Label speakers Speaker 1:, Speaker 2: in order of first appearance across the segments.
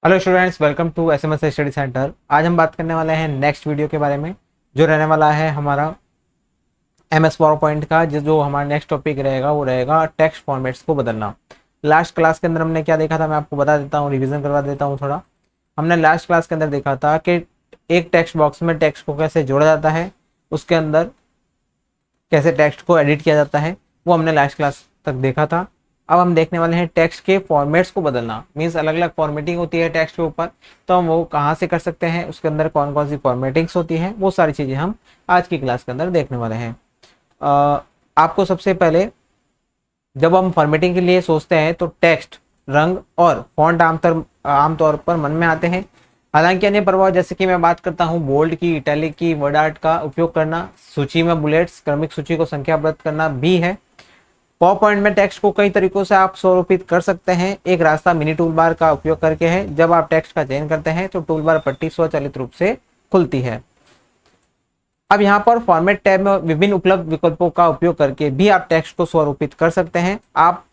Speaker 1: Hello students, welcome to SMS study centre. आज हम बात करने वाले हैं नेक्स्ट वीडियो के बारे में, जो रहने वाला है हमारा एमएस पावर पॉइंट का। जो हमारा नेक्स्ट टॉपिक रहेगा वो रहेगा टेक्स्ट फॉर्मेट्स को बदलना। लास्ट क्लास के अंदर हमने क्या देखा था, मैं आपको बता देता हूँ, रिवीजन करवा देता हूँ थोड़ा। हमने लास्ट क्लास के अंदर देखा था कि एक टेक्स्ट बॉक्स में टेक्स्ट को कैसे जोड़ा जाता है, उसके अंदर कैसे टेक्स्ट को एडिट किया जाता है, वो हमने लास्ट क्लास तक देखा था। अब हम देखने वाले हैं टेक्स्ट के फॉर्मेट्स को बदलना। मीन्स अलग अलग फॉर्मेटिंग होती है टेक्स्ट के ऊपर, तो हम वो कहाँ से कर सकते हैं, उसके अंदर कौन कौन सी फॉर्मेटिंग्स होती हैं, वो सारी चीज़ें हम आज की क्लास के अंदर देखने वाले हैं। आपको सबसे पहले, जब हम फॉर्मेटिंग के लिए सोचते हैं तो टेक्स्ट, रंग और फॉन्ट आमतौर पर मन में आते हैं। हालांकि अन्य प्रभाव जैसे कि मैं बात करता हूँ बोल्ड की, इटैलिक की, वर्ड आर्ट का उपयोग करना, सूची में बुलेट्स, क्रमिक सूची को संख्याबद्ध करना भी है। पावर पॉइंट में टेक्स्ट को कई तरीकों से आप स्वरूपित कर सकते हैं। एक रास्ता मिनी टूल बार का उपयोग करके है। जब आप टेक्स्ट का चयन करते हैं तो टूल बार पट्टी स्वचालित रूप से खुलती है। अब यहाँ पर फॉर्मेट टैब में विभिन्न उपलब्ध विकल्पों का उपयोग करके भी आप टेक्स्ट को स्वरूपित कर सकते हैं। आप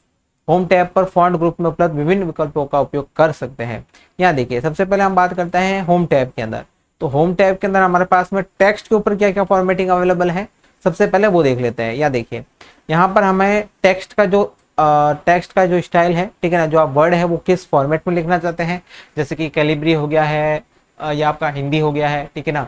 Speaker 1: होम टैब पर फॉन्ट ग्रुप में उपलब्ध विभिन्न विकल्पों का उपयोग कर सकते हैं। यहाँ देखिए, सबसे पहले हम बात करते हैं होम टैब के अंदर। तो होम टैब के अंदर हमारे पास में टेक्स्ट के ऊपर क्या क्या फॉर्मेटिंग अवेलेबल है, सबसे पहले वो देख लेते हैं। या देखिए, यहाँ पर हमें टेक्स्ट का जो स्टाइल है, ठीक है ना, जो आप वर्ड है वो किस फॉर्मेट में लिखना चाहते हैं, जैसे कि कैलिब्री हो गया है, या आपका हिंदी हो गया है, ठीक है ना।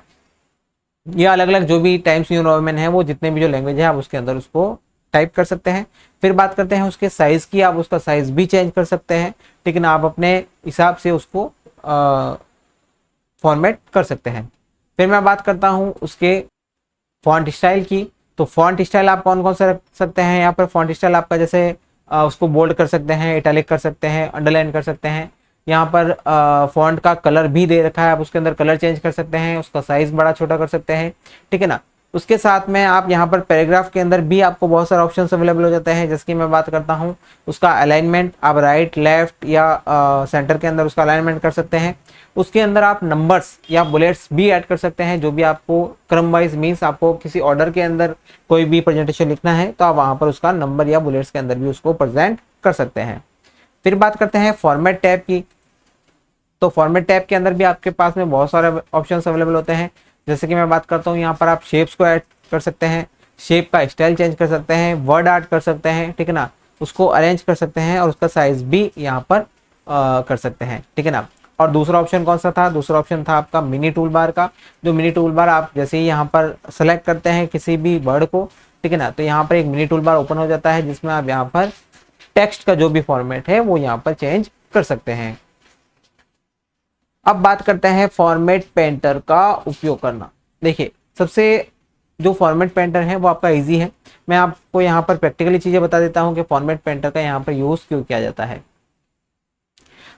Speaker 1: ये अलग अलग जो भी टाइम्स न्यू रोमन है, वो जितने भी जो लैंग्वेज है आप उसके अंदर उसको टाइप कर सकते हैं। फिर बात करते हैं उसके साइज की, आप उसका साइज भी चेंज कर सकते हैं, ठीक है ना। आप अपने हिसाब से उसको फॉर्मेट कर सकते हैं। फिर मैं बात करता हूँ उसके फॉन्ट स्टाइल की। तो फॉन्ट स्टाइल आप कौन कौन से रख सकते हैं यहाँ पर। फॉन्ट स्टाइल आपका जैसे उसको बोल्ड कर सकते हैं, इटैलिक कर सकते हैं, अंडरलाइन कर सकते हैं। यहाँ पर फॉन्ट का कलर भी दे रखा है, आप उसके अंदर कलर चेंज कर सकते हैं, उसका साइज बड़ा छोटा कर सकते हैं, ठीक है ना। उसके साथ में आप यहाँ पर पैराग्राफ के अंदर भी आपको बहुत सारे ऑप्शंस अवेलेबल हो जाते हैं। जैसे कि मैं बात करता हूँ उसका अलाइनमेंट, आप राइट, लेफ्ट या सेंटर के अंदर उसका अलाइनमेंट कर सकते हैं। उसके अंदर आप नंबर्स या बुलेट्स भी ऐड कर सकते हैं, जो भी आपको क्रम वाइज, मीन्स आपको किसी ऑर्डर के अंदर कोई भी प्रेजेंटेशन लिखना है तो आप वहाँ पर उसका नंबर या बुलेट्स के अंदर भी उसको प्रेजेंट कर सकते हैं। फिर बात करते हैं फॉर्मेट टैब की। तो फॉर्मेट टैब के अंदर भी आपके पास में बहुत सारे ऑप्शंस अवेलेबल होते हैं। जैसे कि मैं बात करता हूँ, यहाँ पर आप शेप्स को ऐड कर सकते हैं, शेप का स्टाइल चेंज कर सकते हैं, वर्ड आर्ट कर सकते हैं, ठीक है ना, उसको अरेंज कर सकते हैं और उसका साइज भी यहाँ पर कर सकते हैं, ठीक है ना। और दूसरा ऑप्शन कौन सा था, दूसरा ऑप्शन था आपका मिनी टूल बार का। जो मिनी टूल बार आप जैसे ही यहाँ पर सेलेक्ट करते हैं किसी भी वर्ड को, ठीक है ना, तो यहाँ पर एक मिनी टूल बार ओपन हो जाता है, जिसमें आप यहाँ पर टेक्स्ट का जो भी फॉर्मेट है वो यहाँ पर चेंज कर सकते हैं। अब बात करते हैं फॉर्मेट पेंटर का उपयोग करना। देखिए, सबसे जो फॉर्मेट पेंटर है वो आपका इजी है। मैं आपको यहाँ पर प्रैक्टिकली चीजें बता देता हूँ कि फॉर्मेट पेंटर का यहाँ पर यूज क्यों किया जाता है।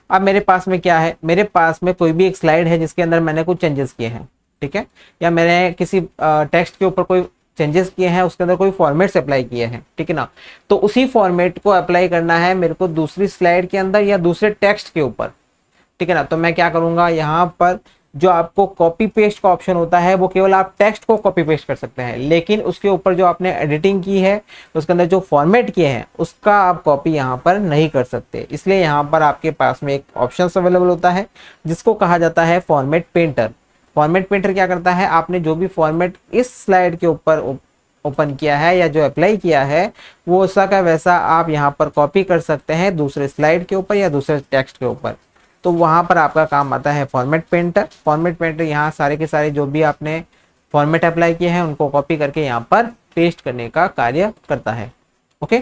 Speaker 1: अब मेरे पास में क्या है, मेरे पास में कोई भी एक स्लाइड है जिसके अंदर मैंने कुछ चेंजेस किए हैं, ठीक है, या मैंने किसी टेक्स्ट के ऊपर कोई चेंजेस किए हैं, उसके अंदर कोई फॉर्मेट्स अप्लाई किए हैं, ठीक है ना। तो उसी फॉर्मेट को अप्लाई करना है मेरे को दूसरी स्लाइड के अंदर या दूसरे टेक्स्ट के ऊपर, ठीक है ना। तो मैं क्या करूंगा, यहाँ पर जो आपको कॉपी पेस्ट का ऑप्शन होता है वो केवल आप टेक्स्ट को कॉपी पेस्ट कर सकते हैं, लेकिन उसके ऊपर जो आपने एडिटिंग की है, उसके अंदर जो फॉर्मेट किए हैं, उसका आप कॉपी यहाँ पर नहीं कर सकते। इसलिए यहाँ पर आपके पास में एक ऑप्शन अवेलेबल होता है जिसको कहा जाता है फॉर्मेट पेंटर। फॉर्मेट पेंटर क्या करता है, आपने जो भी फॉर्मेट इस स्लाइड के ऊपर ओपन किया है या जो अप्लाई किया है, वो वैसा का वैसा आप यहाँ पर कॉपी कर सकते हैं दूसरे स्लाइड के ऊपर या दूसरे टेक्स्ट के ऊपर। तो वहाँ पर आपका काम आता है फॉर्मेट पेंटर। फॉर्मेट पेंटर यहाँ सारे के सारे जो भी आपने फॉर्मेट अप्लाई किए हैं उनको कॉपी करके यहाँ पर पेस्ट करने का कार्य करता है। ओके,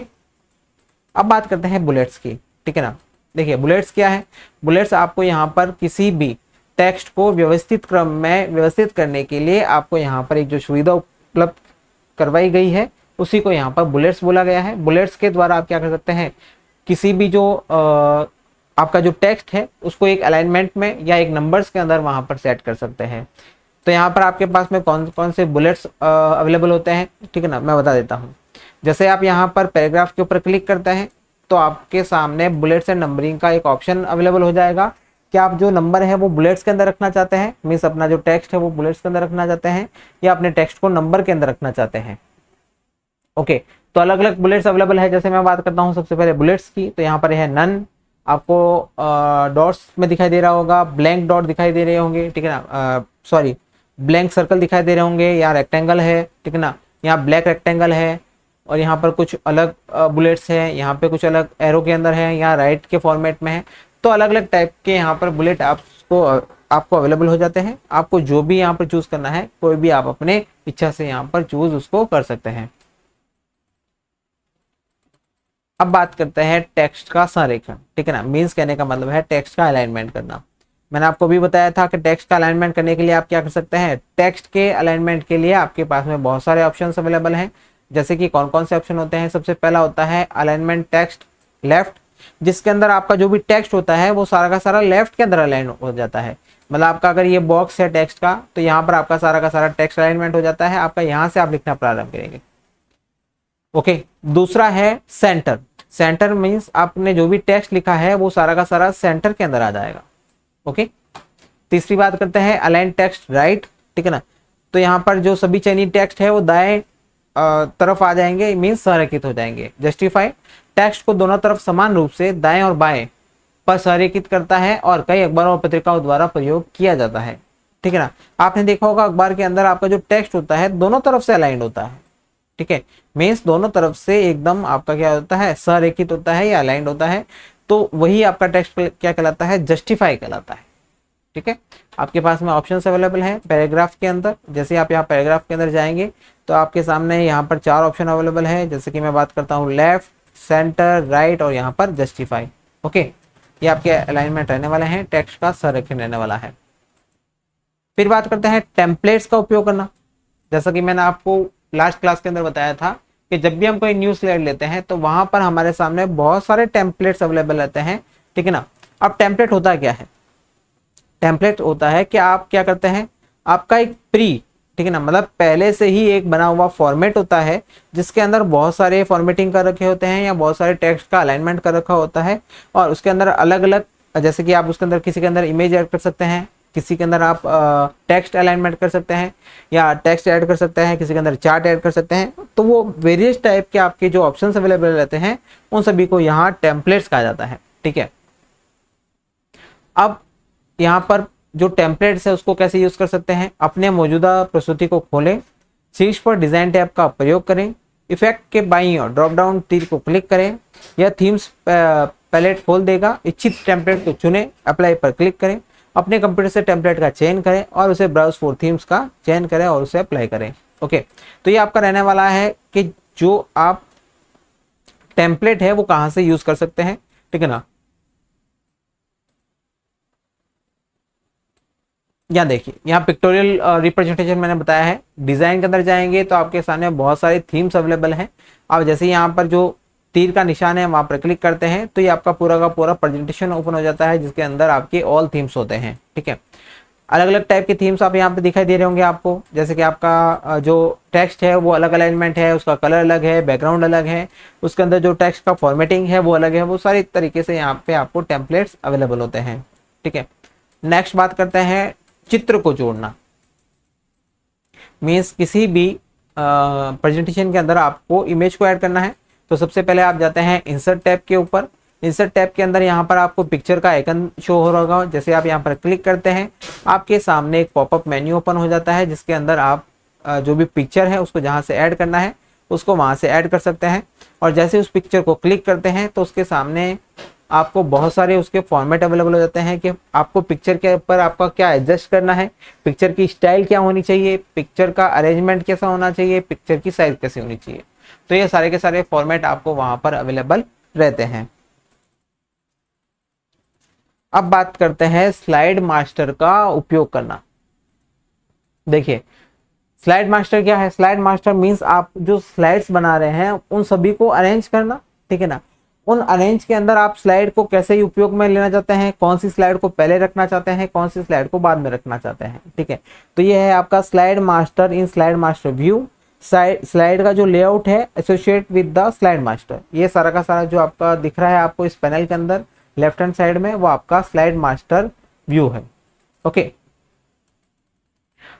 Speaker 1: अब बात करते हैं बुलेट्स की, ठीक है ना। देखिए, बुलेट्स क्या है, बुलेट्स आपको यहाँ पर किसी भी टेक्स्ट को व्यवस्थित क्रम में व्यवस्थित करने के लिए आपको यहाँ पर एक जो सुविधा उपलब्ध करवाई गई है, उसी को यहाँ पर बुलेट्स बोला गया है। बुलेट्स के द्वारा आप क्या कर सकते हैं, किसी भी जो आपका जो टेक्स्ट है उसको एक अलाइनमेंट में या एक नंबर्स के अंदर वहां पर सेट कर सकते हैं। तो यहाँ पर आपके पास में कौन कौन से बुलेट्स अवेलेबल होते हैं, ठीक है ना, मैं बता देता हूँ। जैसे आप यहाँ पर पैराग्राफ के ऊपर क्लिक करते हैं तो आपके सामने बुलेट्स एंड नंबरिंग का एक ऑप्शन अवेलेबल हो जाएगा कि आप जो नंबर है वो बुलेट्स के अंदर रखना चाहते हैं, मीन्स अपना जो टेक्स्ट है वो बुलेट्स के अंदर रखना चाहते हैं, या अपने टेक्स्ट को नंबर के अंदर रखना चाहते हैं। ओके, तो अलग अलग बुलेट्स अवेलेबल है। जैसे मैं बात करता हूँ सबसे पहले बुलेट्स की, तो यहाँ पर है नन, आपको डॉट्स में दिखाई दे रहा होगा, ब्लैंक डॉट दिखाई दे रहे होंगे, ठीक है ना, सॉरी ब्लैंक सर्कल दिखाई दे रहे होंगे, यहाँ रेक्टेंगल है, ठीक है ना, यहाँ ब्लैक रेक्टेंगल है, और यहाँ पर कुछ अलग बुलेट्स हैं, यहाँ पे कुछ अलग एरो के अंदर है, यहाँ राइट के फॉर्मेट में है। तो अलग अलग टाइप के यहाँ पर बुलेट आपको अवेलेबल हो जाते हैं। आपको जो भी यहाँ पर चूज करना है, कोई भी आप अपने इच्छा से यहाँ पर चूज उसको कर सकते हैं। अब बात करते हैं टेक्स्ट का संरेखण, ठीक है ना, मीन्स कहने का मतलब है टेक्स्ट का अलाइनमेंट करना। मैंने आपको भी बताया था कि टेक्स्ट का अलाइनमेंट करने के लिए आप क्या कर सकते हैं। टेक्स्ट के अलाइनमेंट के लिए आपके पास में बहुत सारे ऑप्शंस अवेलेबल हैं। जैसे कि कौन कौन से ऑप्शन होते हैं। सबसे पहला होता है अलाइनमेंट टेक्स्ट लेफ्ट, जिसके अंदर आपका जो भी टेक्स्ट होता है वो सारा का सारा लेफ्ट के अंदर अलाइन हो जाता है। मतलब आपका अगर ये बॉक्स है टेक्स्ट का, तो यहाँ पर आपका सारा का सारा टेक्स्ट अलाइनमेंट हो जाता है। आपका यहाँ से आप लिखना प्रारंभ करेंगे। ओके, दूसरा है सेंटर। सेंटर मीन्स आपने जो भी टेक्स्ट लिखा है वो सारा का सारा सेंटर के अंदर आ जाएगा। ओके, तीसरी बात करते हैं अलाइन टेक्स्ट राइट, ठीक है ना। तो यहाँ पर जो सभी चयनित टेक्स्ट है वो दाएं तरफ आ जाएंगे, मीन्स संरेखित हो जाएंगे। जस्टिफाई टेक्स्ट को दोनों तरफ समान रूप से दाएं और बाएं पर संरेखित करता है और कई अखबारों और पत्रिकाओं द्वारा प्रयोग किया जाता है, ठीक है ना। आपने देखा होगा अखबार के अंदर आपका जो टेक्स्ट होता है दोनों तरफ से अलाइंड होता है, ठीक है, मीन्स दोनों तरफ से एकदम आपका क्या होता है, संरेखित होता है या अलाइंड होता है। तो वही आपका टेक्स्ट क्या कहलाता है, जस्टिफाई कहलाता है, ठीक है। आपके पास में ऑप्शंस अवेलेबल हैं पैराग्राफ के अंदर। जैसे आप यहाँ पैराग्राफ के अंदर जाएंगे तो आपके सामने यहाँ पर 4 ऑप्शन अवेलेबल है। जैसे कि मैं बात करता हूँ लेफ्ट, सेंटर, राइट और यहाँ पर जस्टिफाई। ओके, ये आपके अलाइनमेंट रहने वाले हैं, टेक्स्ट का संरेखण रहने वाला है। फिर बात करते हैं टेम्पलेट्स का उपयोग करना। जैसा कि मैंने आपको लास्ट क्लास के अंदर बताया था कि जब भी हम कोई न्यूज स्लाइड लेते हैं तो वहां पर हमारे सामने बहुत सारे टेम्पलेट्स अवेलेबल रहते हैं, ठीक है ना। अब टेम्पलेट होता क्या है। टेम्पलेट होता है कि आप क्या करते हैं, आपका एक प्री, ठीक है ना, मतलब पहले से ही एक बना हुआ फॉर्मेट होता है जिसके अंदर बहुत सारे फॉर्मेटिंग कर रखे होते हैं या बहुत सारे टेक्स्ट का अलाइनमेंट कर रखा होता है। और उसके अंदर अलग अलग, जैसे कि आप उसके अंदर किसी के अंदर इमेज ऐड कर सकते हैं, किसी के अंदर आप टेक्स्ट अलाइनमेंट कर सकते हैं या टेक्स्ट ऐड कर सकते हैं, किसी के अंदर चार्ट ऐड कर सकते हैं। तो वो वेरियस टाइप के आपके जो ऑप्शंस अवेलेबल रहते हैं उन सभी को यहाँ टेम्पलेट्स कहा जाता है, ठीक है। अब यहाँ पर जो टेम्पलेट्स है उसको कैसे यूज कर सकते हैं। अपने मौजूदा प्रस्तुति को खोलें, शीर्ष पर डिजाइन टैब का प्रयोग करें, इफेक्ट के बाईं ओर ड्रॉप डाउन तीर को क्लिक करें, यह थीम्स पैलेट खोल देगा। इच्छित टेम्पलेट को चुनें, अप्लाई पर क्लिक करें, अपने कंप्यूटर से टेम्पलेट का चयन करें और उसे ब्राउज फॉर थीम्स का चयन करें और उसे अप्लाई करें। ओके, तो ये आपका रहने वाला है कि जो आप टेम्पलेट है वो कहाँ से यूज कर सकते हैं, ठीक है ना। यहाँ देखिए, यहाँ पिक्टोरियल रिप्रेजेंटेशन मैंने बताया है। डिजाइन के अंदर जाएंगे तो आपके सामने बहुत सारे थीम्स अवेलेबल हैं। अब जैसे यहाँ पर जो तीर का निशान है वहां पर क्लिक करते हैं तो ये आपका पूरा का पूरा प्रेजेंटेशन ओपन हो जाता है जिसके अंदर आपके ऑल थीम्स होते हैं, ठीक है। अलग अलग टाइप के थीम्स आप यहाँ पे दिखाई दे रहे होंगे आपको। जैसे कि आपका जो टेक्स्ट है वो अलग अलाइनमेंट है, उसका कलर अलग है, बैकग्राउंड अलग है, उसके अंदर जो टेक्स्ट का फॉर्मेटिंग है वो अलग है। वो सारी तरीके से यहाँ पे आपको टेम्पलेट्स अवेलेबल होते हैं, ठीक है। नेक्स्ट बात करते हैं चित्र को जोड़ना। मीन्स किसी भी प्रेजेंटेशन के अंदर आपको इमेज को ऐड करना है तो सबसे पहले आप जाते हैं इंसर्ट टैब के ऊपर। इंसर्ट टैब के अंदर यहाँ पर आपको पिक्चर का आइकन शो हो रहा होगा। जैसे आप यहाँ पर क्लिक करते हैं आपके सामने एक पॉपअप मेन्यू ओपन हो जाता है जिसके अंदर आप जो भी पिक्चर है उसको जहाँ से ऐड करना है उसको वहाँ से ऐड कर सकते हैं। और जैसे उस पिक्चर को क्लिक करते हैं तो उसके सामने आपको बहुत सारे उसके फॉर्मेट अवेलेबल हो जाते हैं कि आपको पिक्चर के ऊपर आपका क्या एडजस्ट करना है, पिक्चर की स्टाइल क्या होनी चाहिए, पिक्चर का अरेंजमेंट कैसा होना चाहिए, पिक्चर की साइज कैसी होनी चाहिए। तो ये सारे के सारे फॉर्मेट आपको वहां पर अवेलेबल रहते हैं। अब बात करते हैं स्लाइड मास्टर का उपयोग करना। देखिए, स्लाइड मास्टर क्या है। स्लाइड मास्टर मीन्स आप जो स्लाइड्स बना रहे हैं उन सभी को अरेंज करना, ठीक है ना। उन अरेंज के अंदर आप स्लाइड को कैसे उपयोग में लेना चाहते हैं, कौन सी स्लाइड को पहले रखना चाहते हैं, कौन सी स्लाइड को बाद में रखना चाहते हैं, ठीक है। तो ये है आपका slide master in slide master view. Slide का जो लेआउट है associate with the slide master, ये सारा का सारा जो आपका दिख रहा है आपको इस पैनल के अंदर लेफ्ट हैंड साइड में, वो आपका स्लाइड मास्टर व्यू है। ओके,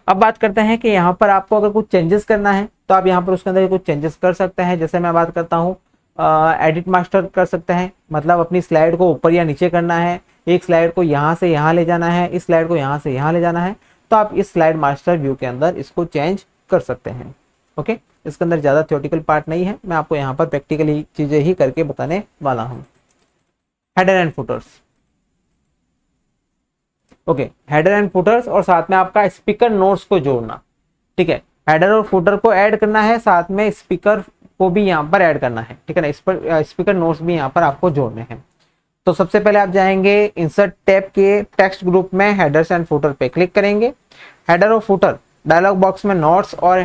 Speaker 1: अब बात करते हैं कि यहाँ पर आपको अगर कुछ चेंजेस करना है तो आप यहाँ पर उसके अंदर कुछ चेंजेस कर सकते हैं। जैसे मैं बात करता हूँ एडिट मास्टर कर सकते हैं, मतलब अपनी स्लाइड को ऊपर या नीचे करना है, एक स्लाइड को यहाँ से यहाँ ले जाना है, इस स्लाइड को यहाँ से यहाँ ले जाना है, तो आप इस स्लाइड मास्टर व्यू के अंदर इसको चेंज कर सकते हैं। ओके, इसके अंदर ज़्यादा थ्योरेटिकल पार्ट नहीं है, मैं आपको यहाँ पर प्रैक्टिकली चीज़ें ही करके बताने वाला हूँ। Header and putters. Okay, header and putters और साथ में आपका स्पीकर नोट्स को जोड़ना। ठीक है, हेडर और फुटर को ऐड करना है, साथ में स्पीकर को भी यहाँ पर ऐड करना है। ठीक है ना, इस पर स्पीकर नोट्स भी यहाँ पर आपको जोड़ने हैं। तो सबसे पहले आप जाएंगे इंसर्ट टैब के टेक्स्ट ग्रुप में हेडर्स एंड फुटर पे क्लिक करेंगे। हेडर और फुटर डायलॉग बॉक्स में नोट्स और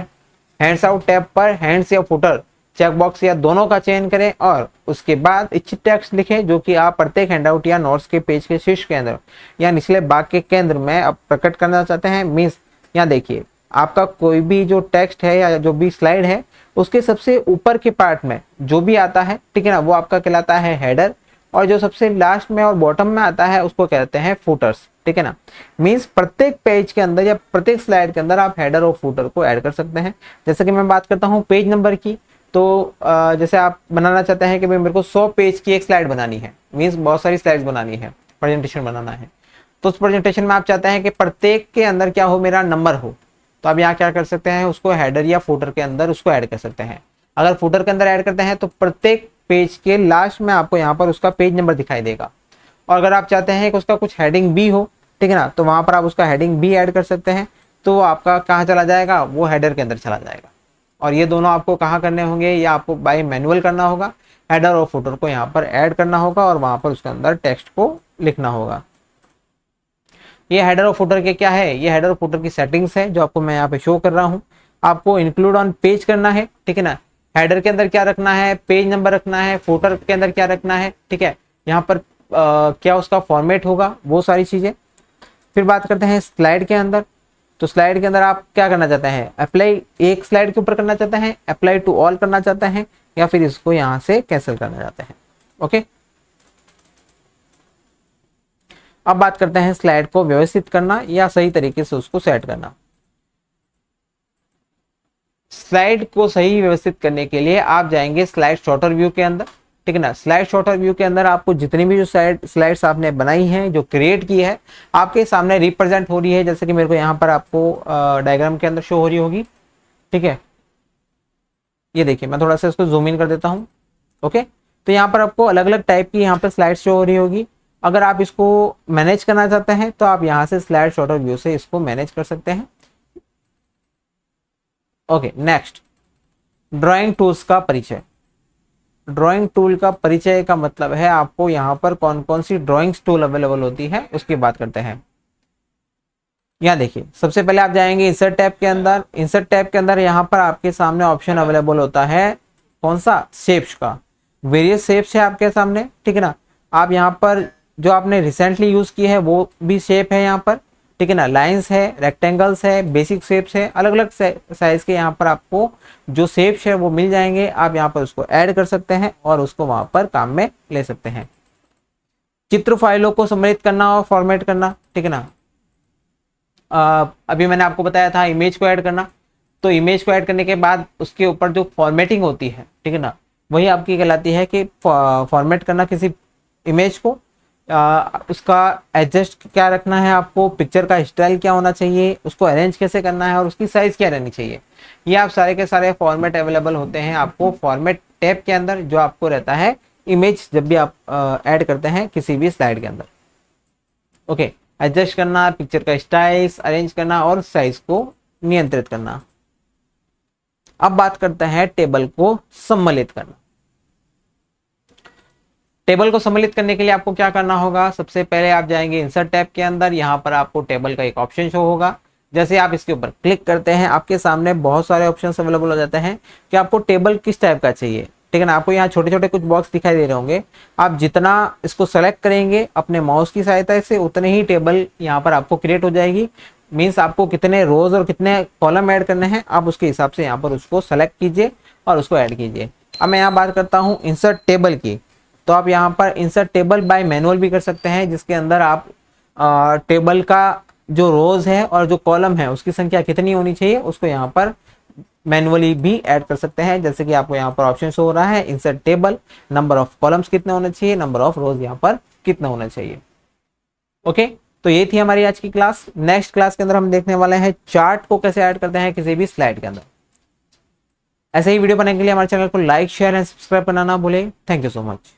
Speaker 1: हैंड्स आउट टैब पर हैंड्स या फुटर चेक बॉक्स या दोनों का चयन करें और उसके बाद इच्छित टेक्स्ट लिखें जो कि आप प्रत्येक हैंडआउट या नोट्स के पेज के शीर्ष केंद्र या निचले भाग के केंद्र में आप प्रकट करना चाहते हैं। मीन्स यहाँ देखिए, आपका कोई भी जो टेक्स्ट है या जो भी स्लाइड है उसके सबसे ऊपर के पार्ट में जो भी आता है, ठीक है ना, वो आपका कहलाता है हेडर, और जो सबसे लास्ट में और बॉटम में आता है उसको कहते हैं फुटर्स। ठीक है ना, मीन्स प्रत्येक पेज के अंदर या प्रत्येक स्लाइड के अंदर आप हेडर और फुटर को ऐड कर सकते हैं। जैसे कि मैं बात करता हूँ पेज नंबर की, तो जैसे आप बनाना चाहते हैं कि भाई मेरे को 100 पेज की एक स्लाइड बनानी है, मीन्स बहुत सारी स्लाइड्स बनानी है, प्रेजेंटेशन बनाना है, तो उस प्रेजेंटेशन में आप चाहते हैं कि प्रत्येक के अंदर क्या हो, मेरा नंबर हो, तो आप यहाँ क्या कर सकते हैं, उसको हेडर या फुटर के अंदर उसको ऐड कर सकते हैं। अगर फुटर के अंदर ऐड करते हैं तो प्रत्येक पेज के लास्ट में आपको यहाँ पर उसका पेज नंबर दिखाई देगा। और अगर आप चाहते हैं कि उसका कुछ हेडिंग भी हो, ठीक है ना, तो वहाँ पर आप उसका हेडिंग भी ऐड कर सकते हैं। तो आपका कहाँ चला जाएगा, वो हेडर के अंदर चला जाएगा। और ये दोनों आपको कहाँ करने होंगे, या आपको बाय मैनुअल करना होगा, हेडर और फुटर को यहाँ पर ऐड करना होगा और वहाँ पर उसके अंदर टेक्स्ट को लिखना होगा। ये हेडर और फुटर के क्या है, ये हेडर और फुटर की सेटिंग्स है जो आपको मैं यहाँ पे शो कर रहा हूँ। आपको इंक्लूड ऑन पेज करना है, ठीक है ना, हेडर के अंदर क्या रखना है, पेज नंबर रखना है, फुटर के अंदर क्या रखना है, ठीक है, यहाँ पर क्या उसका फॉर्मेट होगा, वो सारी चीज़ें। फिर बात करते हैं स्लाइड के अंदर, तो स्लाइड के अंदर आप क्या करना चाहते हैं, अप्लाई एक स्लाइड के ऊपर करना चाहते हैं, अप्लाई टू ऑल करना चाहते हैं, या फिर इसको यहाँ से कैंसिल करना चाहते हैं। ओके, अब बात करते हैं स्लाइड को व्यवस्थित करना या सही तरीके से उसको सेट करना। स्लाइड को सही व्यवस्थित करने के लिए आप जाएंगे स्लाइड शॉर्टर व्यू के अंदर, ठीक है ना। स्लाइड शॉर्टर व्यू के अंदर आपको जितनी भी जो स्लाइड्स आपने बनाई हैं, जो क्रिएट की है, आपके सामने रिप्रेजेंट हो रही है। जैसे कि मेरे को यहाँ पर आपको डायग्राम के अंदर शो हो रही होगी, ठीक है, ये देखिए, मैं थोड़ा सा इसको जूम इन कर देता हूँ। ओके, तो यहाँ पर आपको अलग अलग टाइप की यहाँ पर स्लाइड शो हो रही होगी। अगर आप इसको मैनेज करना चाहते हैं तो आप यहाँ से स्लाइड शॉर्टर व्यू से इसको मैनेज कर सकते हैं। ओके, नेक्स्ट, ड्राइंग टूल्स का परिचय। ड्राइंग टूल का परिचय का मतलब है आपको यहाँ पर कौन कौन सी ड्राइंग्स टूल अवेलेबल होती है उसकी बात करते हैं। यहाँ देखिए, सबसे पहले आप जाएंगे इंसर्ट टैब के अंदर। इंसर्ट टैब के अंदर यहाँ पर आपके सामने ऑप्शन अवेलेबल होता है कौन सा, शेप्स का। वेरियस शेप्स है आपके सामने, ठीक है ना। आप यहाँ पर जो आपने रिसेंटली यूज की है वो भी शेप है यहाँ पर, ठीक है ना। लाइंस है, रेक्टेंगल्स है, बेसिक शेप्स है, अलग अलग साइज के यहाँ पर आपको जो शेप्स है वो मिल जाएंगे। आप यहाँ पर उसको ऐड कर सकते हैं और उसको वहां पर काम में ले सकते हैं। चित्र फाइलों को सम्मिलित करना और फॉर्मेट करना, ठीक है ना। अभी मैंने आपको बताया था इमेज को ऐड करना, तो इमेज को ऐड करने के बाद उसके ऊपर जो फॉर्मेटिंग होती है, ठीक है ना, वही आपकी कहलाती है कि फॉर्मेट करना किसी इमेज को। उसका एडजस्ट क्या रखना है आपको, पिक्चर का स्टाइल क्या होना चाहिए, उसको अरेंज कैसे करना है और उसकी साइज क्या रहनी चाहिए, ये आप सारे के सारे फॉर्मेट अवेलेबल होते हैं आपको फॉर्मेट टैब के अंदर, जो आपको रहता है इमेज जब भी आप ऐड करते हैं किसी भी स्लाइड के अंदर। ओके, एडजस्ट करना, पिक्चर का स्टाइल अरेंज करना और साइज को नियंत्रित करना। अब बात करते हैं टेबल को सम्मिलित करना। टेबल को सम्मिलित करने के लिए आपको क्या करना होगा, सबसे पहले आप जाएंगे इंसर्ट टैब के अंदर। यहाँ पर आपको टेबल का एक ऑप्शन शो होगा। जैसे आप इसके ऊपर क्लिक करते हैं, आपके सामने बहुत सारे ऑप्शंस अवेलेबल हो जाते हैं कि आपको टेबल किस टाइप का चाहिए, ठीक है ना। आपको यहाँ छोटे छोटे कुछ बॉक्स दिखाई दे रहे होंगे। आप जितना इसको सेलेक्ट करेंगे अपने माउस की सहायता से, उतने ही टेबल यहाँ पर आपको क्रिएट हो जाएगी। मीन्स आपको कितने रोज और कितने कॉलम ऐड करने हैं, आप उसके हिसाब से यहाँ पर उसको सेलेक्ट कीजिए और उसको ऐड कीजिए। अब मैं यहाँ बात करता हूँ इंसर्ट टेबल की, तो आप यहाँ पर इंसर्ट टेबल बाय मैनुअल भी कर सकते हैं, जिसके अंदर आप टेबल का जो रोज है और जो कॉलम है उसकी संख्या कितनी होनी चाहिए उसको यहाँ पर मैनुअली भी ऐड कर सकते हैं, जैसे कि आपको यहाँ पर ऑप्शन शो हो रहा है insert table, number of columns कितने होने चाहिए, नंबर ऑफ रोज यहाँ पर कितना होना चाहिए। ओके, तो ये थी हमारी आज की क्लास। नेक्स्ट क्लास के अंदर हम देखने वाले हैं चार्ट को कैसे ऐड करते हैं किसी भी स्लाइड के अंदर। ऐसे ही वीडियो बनाने के लिए हमारे चैनल को लाइक शेयर एंड सब्सक्राइब करना ना भूलें। Thank you so much.